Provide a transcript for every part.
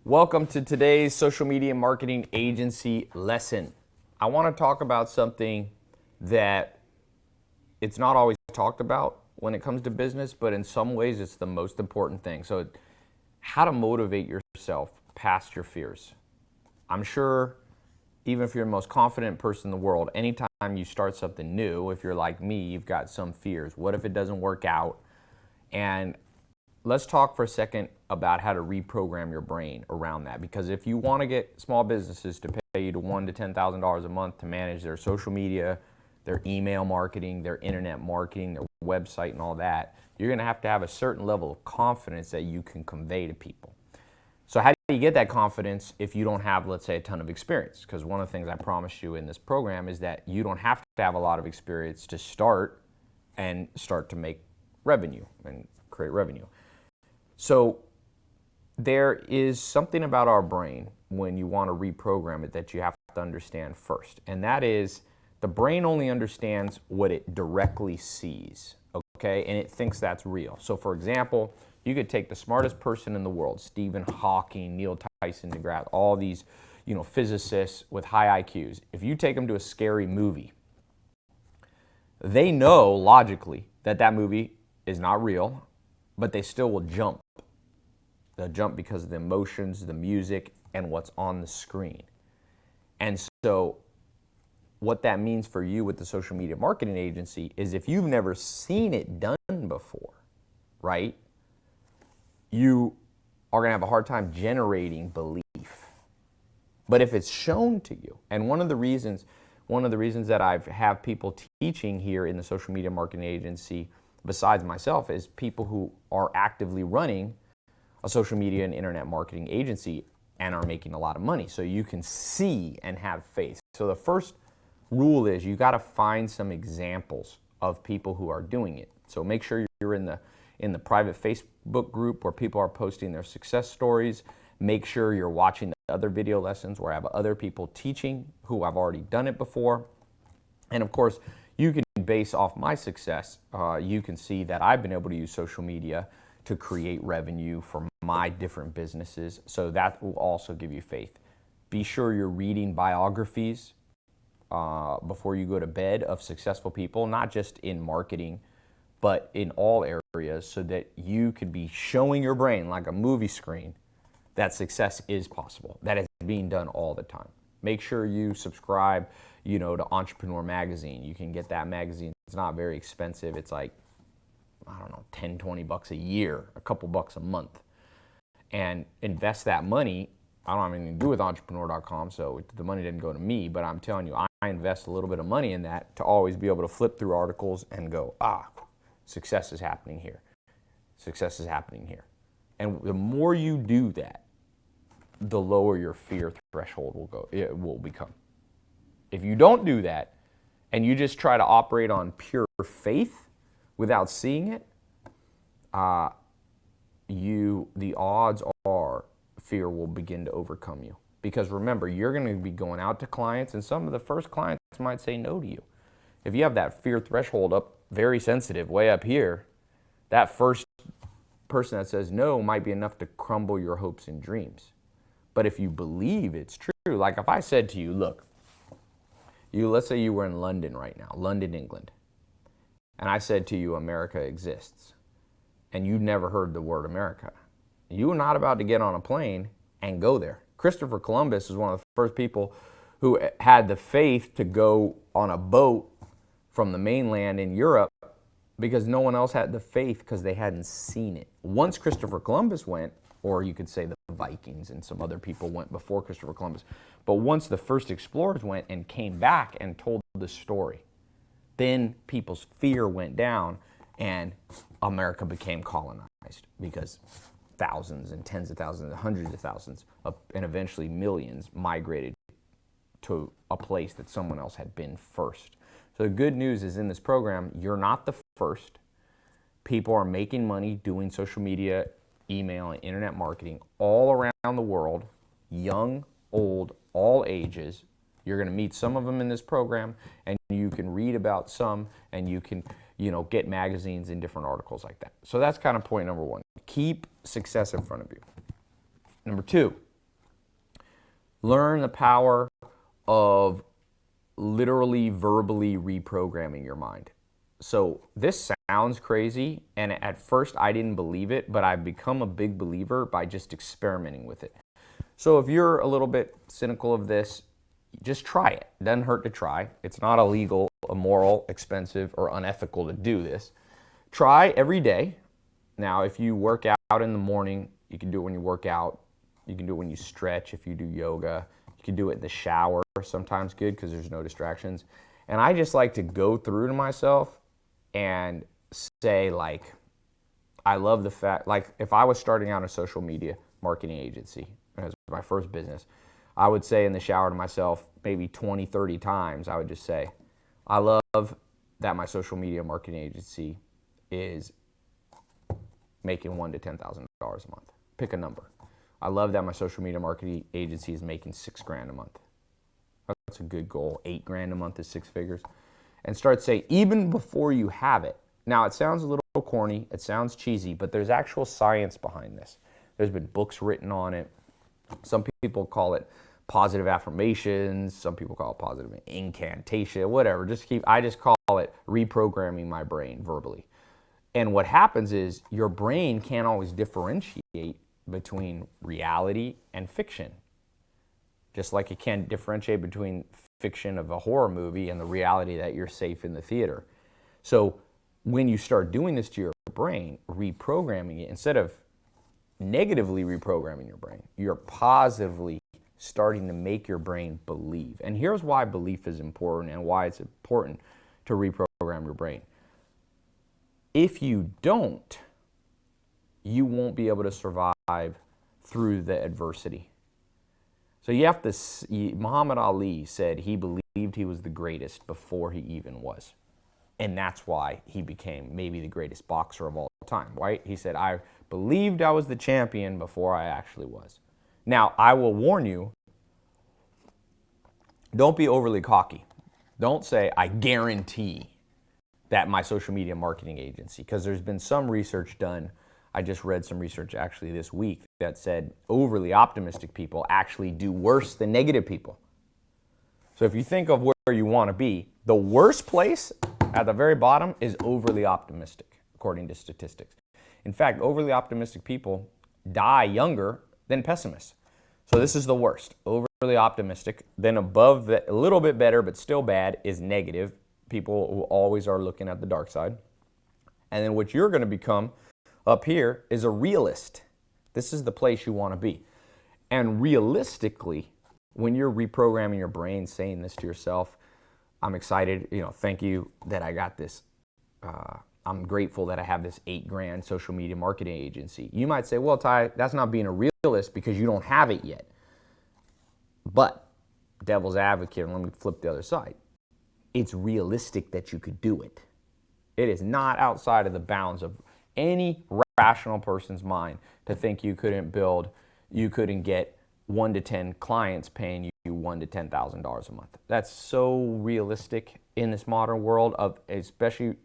Welcome to today's social media marketing agency lesson. I want to talk about something that it's not always talked about when it comes to business, but in some ways it's the most important thing. So how to motivate yourself past your fears. I'm sure even if you're the most confident person in the world, anytime you start something new, if you're like me, you've got some fears. What if it doesn't work out? And let's talk for a second about how to reprogram your brain around that. Because if you want to get small businesses to pay you to $1,000 to $10,000 a month to manage their social media, their email marketing, their internet marketing, their website and all that, you're going to have a certain level of confidence that you can convey to people. So how do you get that confidence if you don't have, let's say, a ton of experience? Because one of the things I promised you in this program is that you don't have to have a lot of experience to start to make revenue and create revenue. So there is something about our brain when you want to reprogram it that you have to understand first. And that is the brain only understands what it directly sees, okay? And it thinks that's real. So for example, you could take the smartest person in the world, Stephen Hawking, Neil Tyson deGrasse, all these, physicists with high IQs. If you take them to a scary movie, they know logically that that movie is not real, but they still will jump. They'll jump because of the emotions, the music, and what's on the screen. And so what that means for you with the social media marketing agency is if you've never seen it done before, right, you are going to have a hard time generating belief. But if it's shown to you, and one of the reasons that I have people teaching here in the social media marketing agency besides myself is people who are actively running a social media and internet marketing agency and are making a lot of money. So you can see and have faith. So the first rule is you got to find some examples of people who are doing it. So make sure you're in the private Facebook group where people are posting their success stories. Make sure you're watching the other video lessons where I have other people teaching who have already done it before. And of course, you can base off my success. You can see that I've been able to use social media to create revenue for my different businesses. So that will also give you faith. Be sure you're reading biographies before you go to bed of successful people, not just in marketing, but in all areas, so that you could be showing your brain like a movie screen that success is possible. That is being done all the time. Make sure you subscribe, to Entrepreneur Magazine. You can get that magazine. It's not very expensive. It's like, I don't know, 10, 20 bucks a year, a couple bucks a month. And invest that money. I don't have anything to do with entrepreneur.com, so the money didn't go to me, but I'm telling you, I invest a little bit of money in that to always be able to flip through articles and go, success is happening here. Success is happening here. And the more you do that, the lower your fear threshold will become. If you don't do that and you just try to operate on pure faith without seeing it, the odds are fear will begin to overcome you. Because remember, you're going to be going out to clients, and some of the first clients might say no to you. If you have that fear threshold up, very sensitive, way up here, that first person that says no might be enough to crumble your hopes and dreams. But if you believe it's true, like if I said to you, look, let's say you were in London right now, London, England, and I said to you, America exists, and you'd never heard the word America, you were not about to get on a plane and go there. Christopher Columbus is one of the first people who had the faith to go on a boat from the mainland in Europe because no one else had the faith because they hadn't seen it. Once Christopher Columbus went, or you could say the Vikings and some other people went before Christopher Columbus, but once the first explorers went and came back and told the story, then people's fear went down and America became colonized because thousands and tens of thousands and hundreds of thousands and eventually millions migrated to a place that someone else had been first. So the good news is in this program, you're not the first. People are making money doing social media, email, and internet marketing all around the world, young, old, all ages. You're going to meet some of them in this program, and you can read about some, and you can, get magazines and different articles like that. So that's kind of point number one. Keep success in front of you. Number two, Learn the power of literally verbally reprogramming your mind. So this sounds crazy, and at first I didn't believe it, but I've become a big believer by just experimenting with it. So if you're a little bit cynical of this, just try it. It doesn't hurt to try. It's not illegal, immoral, expensive, or unethical to do this. Try every day. Now, if you work out in the morning, you can do it when you work out. You can do it when you stretch, if you do yoga. You can do it in the shower, sometimes good because there's no distractions. And I just like to go through to myself and say, like, I love the fact, like, if I was starting out a social media marketing agency as my first business, I would say in the shower to myself maybe 20, 30 times, I would just say, I love that my social media marketing agency is making $1,000 to $10,000 a month. Pick a number. I love that my social media marketing agency is making $6,000 a month. That's a good goal. $8,000 a month is six figures. And start saying, even before you have it. Now, it sounds a little corny, it sounds cheesy, but there's actual science behind this. There's been books written on it. Some people call it positive affirmations. Some people call it positive incantation, whatever. I just call it reprogramming my brain verbally. And what happens is your brain can't always differentiate between reality and fiction. Just like it can't differentiate between fiction of a horror movie and the reality that you're safe in the theater. So when you start doing this to your brain, reprogramming it, instead of negatively reprogramming your brain, you're positively starting to make your brain believe. And here's why belief is important and why it's important to reprogram your brain. If you don't, you won't be able to survive through the adversity. So you have to, Muhammad Ali said he believed he was the greatest before he even was. And that's why he became maybe the greatest boxer of all time, right? He said, I believed I was the champion before I actually was. Now, I will warn you, don't be overly cocky. Don't say, I guarantee that my social media marketing agency, because there's been some research done. I just read some research actually this week that said overly optimistic people actually do worse than negative people. So if you think of where you want to be, the worst place at the very bottom is overly optimistic, according to statistics. In fact, overly optimistic people die younger than pessimists. So this is the worst, overly optimistic. Then above that, a little bit better, but still bad, is negative. People who always are looking at the dark side. And then what you're going to become up here is a realist. This is the place you want to be. And realistically, when you're reprogramming your brain, saying this to yourself, I'm excited, thank you that I got this. I'm grateful that I have this $8,000 social media marketing agency. You might say, well, Ty, that's not being a realist because you don't have it yet. But devil's advocate, let me flip the other side. It's realistic that you could do it. It is not outside of the bounds of any rational person's mind to think you couldn't get 1 to 10 clients paying you $1,000 to $10,000 a month. That's so realistic in this modern world, especially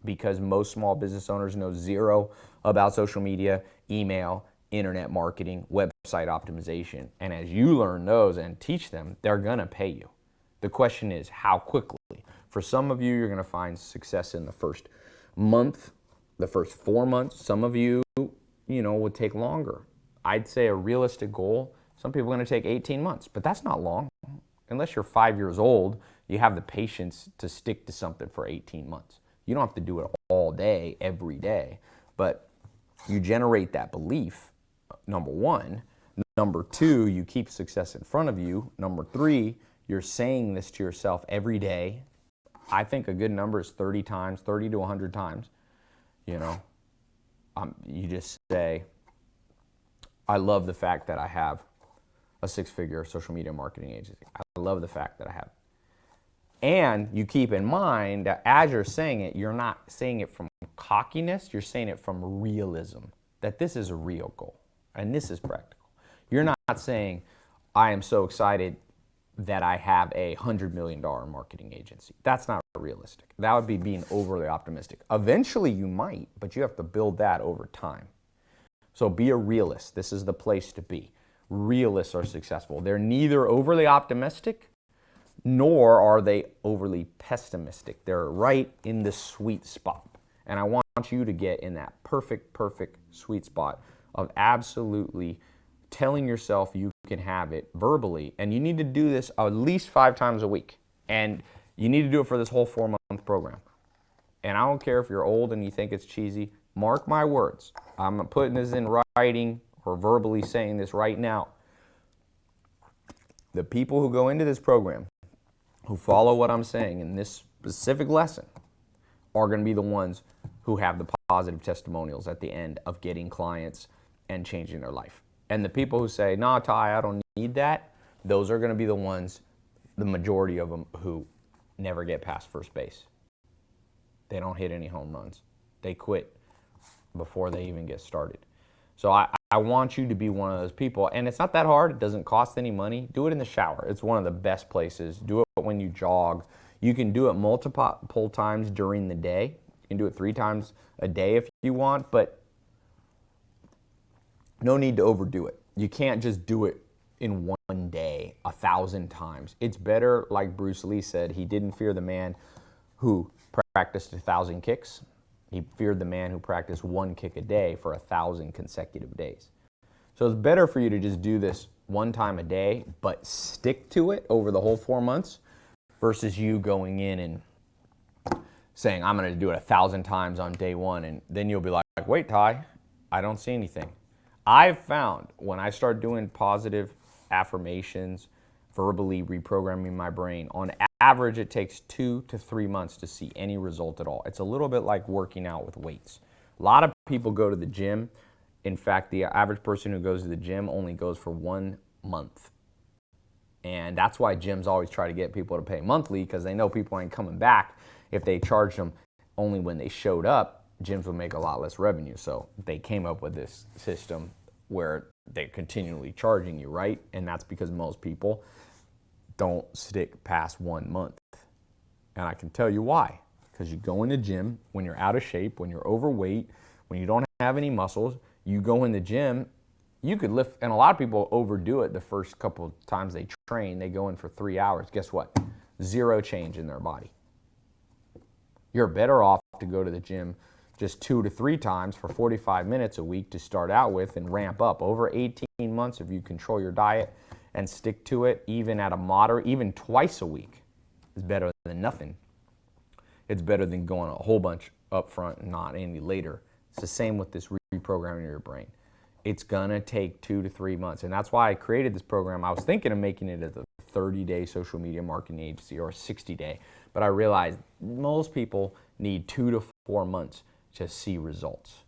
because most small business owners know zero about social media, email, internet marketing, website optimization. And as you learn those and teach them, they're gonna pay you. The question is how quickly. For some of you, you're gonna find success in the first month, the first 4 months. Some of you, would take longer. I'd say a realistic goal, some people are going to take 18 months, but that's not long. Unless you're 5 years old, you have the patience to stick to something for 18 months. You don't have to do it all day, every day, but you generate that belief, number one. Number two, you keep success in front of you. Number three, you're saying this to yourself every day. I think a good number is 30 times, 30 to 100 times. You just say, I love the fact that I have a six-figure social media marketing agency. I love the fact that I have. And you keep in mind that as you're saying it, you're not saying it from cockiness, you're saying it from realism, that this is a real goal and this is practical. You're not saying, I am so excited that I have a $100 million marketing agency. That's not realistic. That would be being overly optimistic. Eventually you might, but you have to build that over time. So be a realist. This is the place to be. realists are successful. They're neither overly optimistic nor are they overly pessimistic. They're right in the sweet spot. And I want you to get in that perfect sweet spot of absolutely telling yourself you can have it verbally. And you need to do this at least 5 times a week. And you need to do it for this whole 4-month program. And I don't care if you're old and you think it's cheesy. Mark my words. I'm putting this in writing or verbally saying this right now. The people who go into this program, who follow what I'm saying in this specific lesson, are going to be the ones who have the positive testimonials at the end of getting clients and changing their life. And the people who say, "Nah, Ty, I don't need that," those are going to be the ones, the majority of them, who never get past first base. They don't hit any home runs. They quit before they even get started. So I want you to be one of those people. And it's not that hard. It doesn't cost any money. Do it in the shower. It's one of the best places. Do it when you jog. You can do it multiple times during the day. You can do it 3 times a day if you want, but no need to overdo it. You can't just do it in one day 1,000 times. It's better, like Bruce Lee said, he didn't fear the man who practiced 1,000 kicks. He feared the man who practiced 1 kick a day for 1,000 consecutive days. So it's better for you to just do this 1 time a day, but stick to it over the whole 4 months versus you going in and saying, "I'm going to do it 1,000 times on day 1." And then you'll be like, "Wait, Ty, I don't see anything." I've found when I start doing positive affirmations, verbally reprogramming my brain, on average it takes 2 to 3 months to see any result at all. It's a little bit like working out with weights. A lot of people go to the gym. In fact, the average person who goes to the gym only goes for 1 month. And that's why gyms always try to get people to pay monthly, because they know people ain't coming back. If they charged them only when they showed up, gyms would make a lot less revenue. So they came up with this system where they're continually charging you, right? And that's because most people don't stick past 1 month. And I can tell you why. Because you go in the gym when you're out of shape, when you're overweight, when you don't have any muscles, you go in the gym, you could lift, and a lot of people overdo it the first couple of times they train. They go in for 3 hours. Guess what? 0 change in their body. You're better off to go to the gym just 2 to 3 times for 45 minutes a week to start out with and ramp up. Over 18 months, if you control your diet and stick to it, even at a moderate, even twice a week, is better than nothing. It's better than going a whole bunch up front and not any later. It's the same with this reprogramming your brain. It's gonna take 2 to 3 months. And that's why I created this program. I was thinking of making it as a 30-day social media marketing agency or a 60-day, but I realized most people need 2 to 4 months to see results.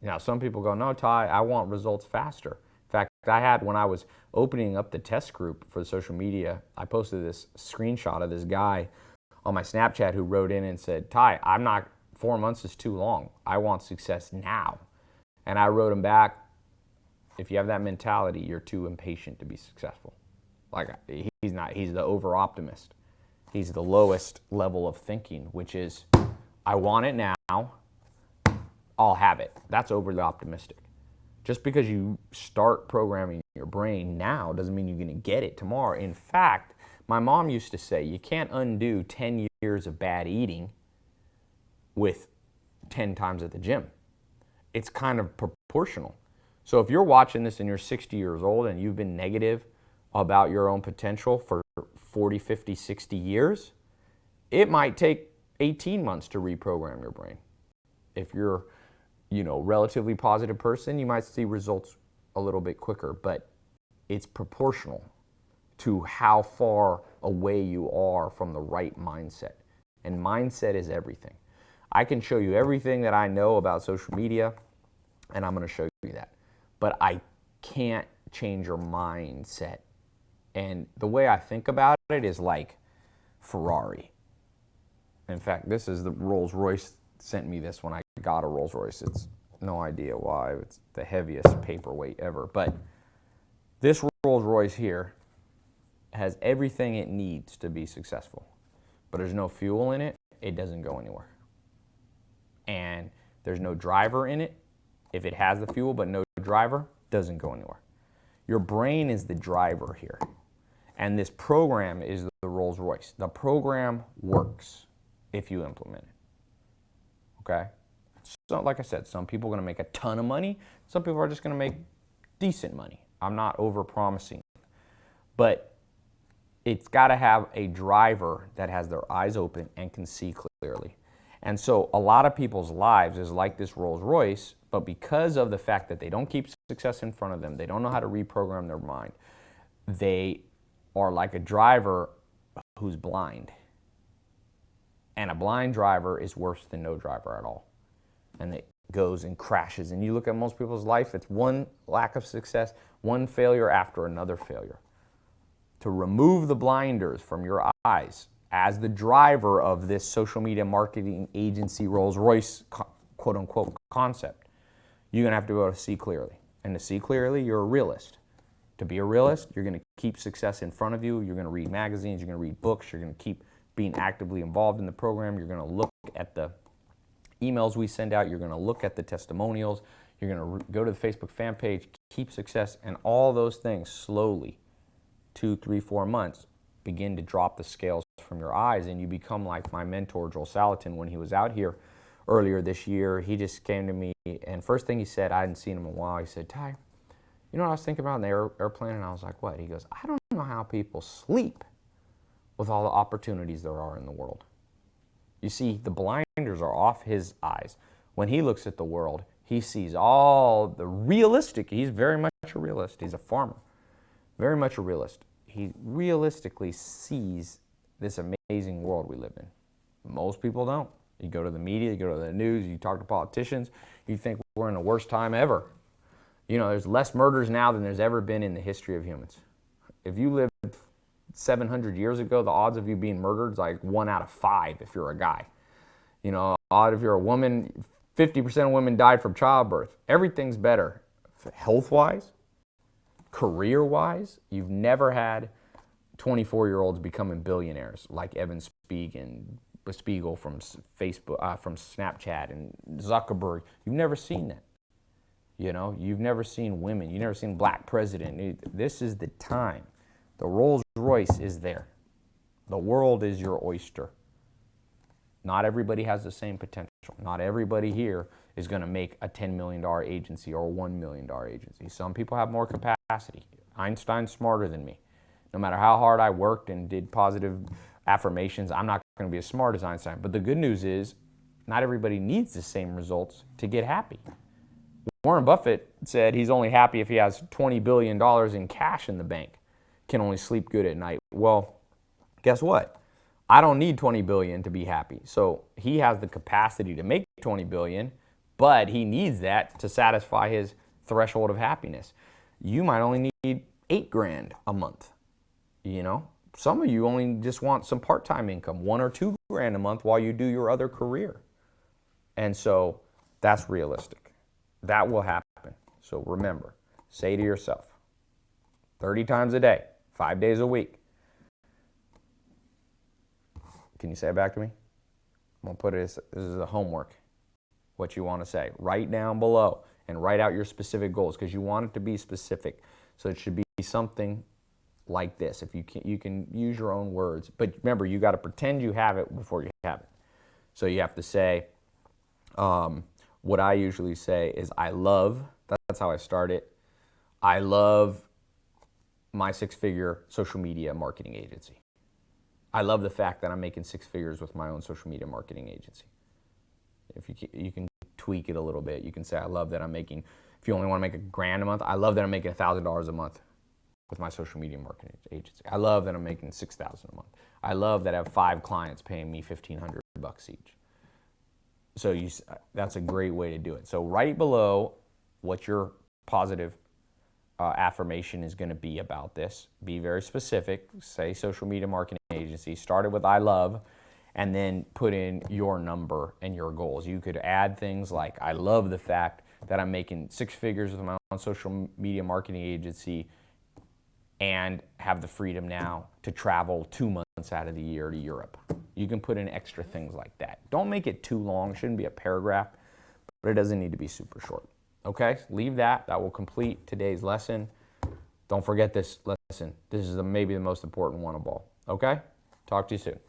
Now, some people go, "No, Ty, I want results faster." In fact, I had, when I was opening up the test group for the social media, I posted this screenshot of this guy on my Snapchat who wrote in and said, "Ty, 4 months is too long. I want success now." And I wrote him back, "If you have that mentality, you're too impatient to be successful." Like, he's not, he's the over-optimist. He's the lowest level of thinking, which is, I want it now, I'll have it. That's overly optimistic. Just because you start programming your brain now doesn't mean you're going to get it tomorrow. In fact, my mom used to say, you can't undo 10 years of bad eating with 10 times at the gym. It's kind of proportional. So if you're watching this and you're 60 years old and you've been negative about your own potential for 40, 50, 60 years, it might take 18 months to reprogram your brain. If you're, relatively positive person, you might see results a little bit quicker, but it's proportional to how far away you are from the right mindset. And mindset is everything. I can show you everything that I know about social media, and I'm going to show you that. But I can't change your mindset. And the way I think about it is like Ferrari. In fact, this is the Rolls-Royce sent me this when I got a Rolls-Royce. It's no idea why. It's the heaviest paperweight ever. But this Rolls-Royce here has everything it needs to be successful. But there's no fuel in it, it doesn't go anywhere. And there's no driver in it. If it has the fuel but no driver, doesn't go anywhere. Your brain is the driver here. And this program is the Rolls Royce. The program works if you implement it. Okay? So, like I said, some people are going to make a ton of money. Some people are just going to make decent money. I'm not over-promising. But it's got to have a driver that has their eyes open and can see clearly. And so a lot of people's lives is like this Rolls Royce, but because of the fact that they don't keep success in front of them, they don't know how to reprogram their mind, they are like a driver who's blind. And a blind driver is worse than no driver at all. And it goes and crashes. And you look at most people's life, it's one lack of success, one failure after another failure. To remove the blinders from your eyes as the driver of this social media marketing agency Rolls Royce quote unquote concept, you're gonna have to be able to see clearly. And to see clearly, you're a realist. To be a realist, you're gonna keep success in front of you, you're gonna read magazines, you're gonna read books, you're gonna keep being actively involved in the program, you're gonna look at the emails we send out, you're gonna look at the testimonials, you're gonna go to the Facebook fan page, keep success, and all those things slowly, 2, 3, 4 months, begin to drop the scales from your eyes, and you become like my mentor, Joel Salatin, when he was out here earlier this year. He just came to me, and first thing he said, I hadn't seen him in a while, he said, Ty, you know what I was thinking about in the airplane? And I was like, what? He goes, I don't know how people sleep with all the opportunities there are in the world. You see, the blinders are off his eyes. When he looks at the world, he sees all the realistic, he's very much a realist, he's a farmer, very much a realist. He realistically sees this amazing world we live in. Most people don't. You go to the media, you go to the news, you talk to politicians, you think we're in the worst time ever. You know, there's less murders now than there's ever been in the history of humans. If you lived 700 years ago, the odds of you being murdered is like 1 out of 5 if you're a guy. You know, odd if you're a woman, 50% of women died from childbirth. Everything's better. Health-wise, career-wise, you've never had 24-year-olds becoming billionaires like Evan Spiegel from Facebook, from Snapchat, and Zuckerberg. You've never seen that. You know, you've never seen women. You've never seen black president. This is the time. The Rolls Royce is there. The world is your oyster. Not everybody has the same potential. Not everybody here is going to make a $10 million agency or a $1 million agency. Some people have more capacity. Einstein's smarter than me. No matter how hard I worked and did positive affirmations, I'm not going to be as smart as Einstein. But the good news is, not everybody needs the same results to get happy. Warren Buffett said he's only happy if he has $20 billion in cash in the bank, can only sleep good at night. Well, guess what? I don't need 20 billion to be happy. So he has the capacity to make 20 billion, but he needs that to satisfy his threshold of happiness. You might only need 8 grand a month. You know, some of you only just want some part-time income, 1 or 2 grand a month while you do your other career. And so that's realistic. That will happen. So remember, say to yourself, 30 times a day, 5 days a week. Can you say it back to me? I'm going to put it as this is a homework, what you want to say. Write down below and write out your specific goals because you want it to be specific. So it should be something like this. If you can use your own words. But remember, you got to pretend you have it before you have it. So you have to say, what I usually say is I love, that's how I start it, I love my 6-figure social media marketing agency. I love the fact that I'm making 6 figures with my own social media marketing agency. If you can tweak it a little bit, you can say I love that I'm making, if you only want to make $1,000 a month, I love that I'm making $1,000 a month with my social media marketing agency. I love that I'm making $6,000 a month. I love that I have 5 clients paying me $1,500 each. So that's a great way to do it. So right below what your positive affirmation is going to be about this. Be very specific. Say social media marketing agency. Start it with I love, and then put in your number and your goals. You could add things like I love the fact that I'm making 6 figures with my own social media marketing agency and have the freedom now to travel 2 months out of the year to Europe. You can put in extra things like that. Don't make it too long. It shouldn't be a paragraph, but it doesn't need to be super short. Okay, leave that. That will complete today's lesson. Don't forget this lesson. This is maybe the most important one of all. Okay? Talk to you soon.